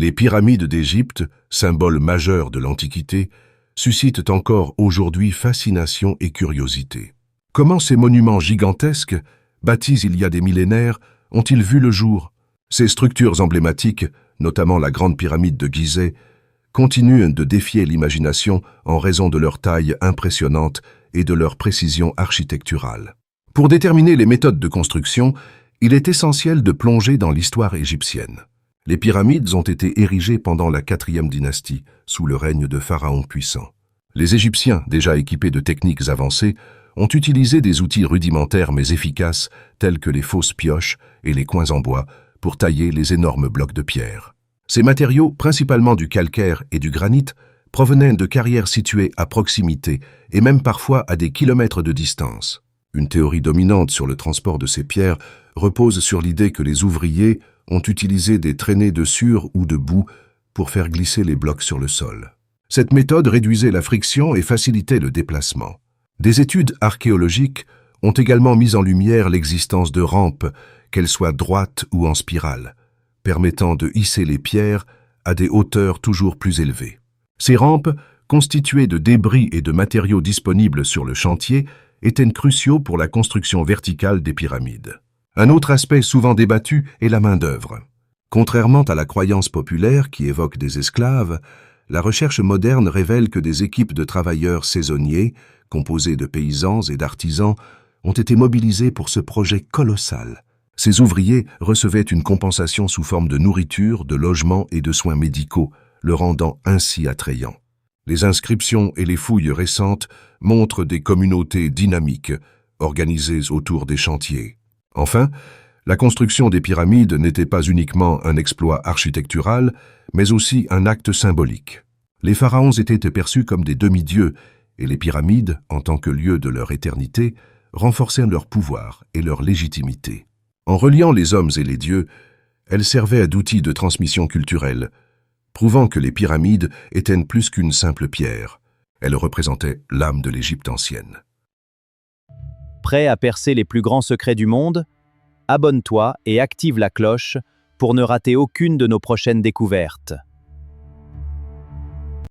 Les pyramides d'Égypte, symbole majeur de l'Antiquité, suscitent encore aujourd'hui fascination et curiosité. Comment ces monuments gigantesques, bâtis il y a des millénaires, ont-ils vu le jour? Ces structures emblématiques, notamment la Grande Pyramide de Gizeh, continuent de défier l'imagination en raison de leur taille impressionnante et de leur précision architecturale. Pour déterminer les méthodes de construction, il est essentiel de plonger dans l'histoire égyptienne. Les pyramides ont été érigées pendant la 4e dynastie, sous le règne de pharaons puissants. Les Égyptiens, déjà équipés de techniques avancées, ont utilisé des outils rudimentaires mais efficaces, tels que les fausses pioches et les coins en bois, pour tailler les énormes blocs de pierre. Ces matériaux, principalement du calcaire et du granit, provenaient de carrières situées à proximité et même parfois à des kilomètres de distance. Une théorie dominante sur le transport de ces pierres repose sur l'idée que les ouvriers ont utilisé des traînées de sueur ou de boue pour faire glisser les blocs sur le sol. Cette méthode réduisait la friction et facilitait le déplacement. Des études archéologiques ont également mis en lumière l'existence de rampes, qu'elles soient droites ou en spirale, permettant de hisser les pierres à des hauteurs toujours plus élevées. Ces rampes, constituées de débris et de matériaux disponibles sur le chantier, étaient cruciaux pour la construction verticale des pyramides. Un autre aspect souvent débattu est la main-d'œuvre. Contrairement à la croyance populaire qui évoque des esclaves, la recherche moderne révèle que des équipes de travailleurs saisonniers, composées de paysans et d'artisans, ont été mobilisées pour ce projet colossal. Ces ouvriers recevaient une compensation sous forme de nourriture, de logement et de soins médicaux, le rendant ainsi attrayant. Les inscriptions et les fouilles récentes montrent des communautés dynamiques, organisées autour des chantiers. Enfin, la construction des pyramides n'était pas uniquement un exploit architectural, mais aussi un acte symbolique. Les pharaons étaient perçus comme des demi-dieux, et les pyramides, en tant que lieu de leur éternité, renforçaient leur pouvoir et leur légitimité. En reliant les hommes et les dieux, elles servaient d'outils de transmission culturelle, prouvant que les pyramides étaient plus qu'une simple pierre. Elles représentaient l'âme de l'Égypte ancienne. Prêt à percer les plus grands secrets du monde? Abonne-toi et active la cloche pour ne rater aucune de nos prochaines découvertes.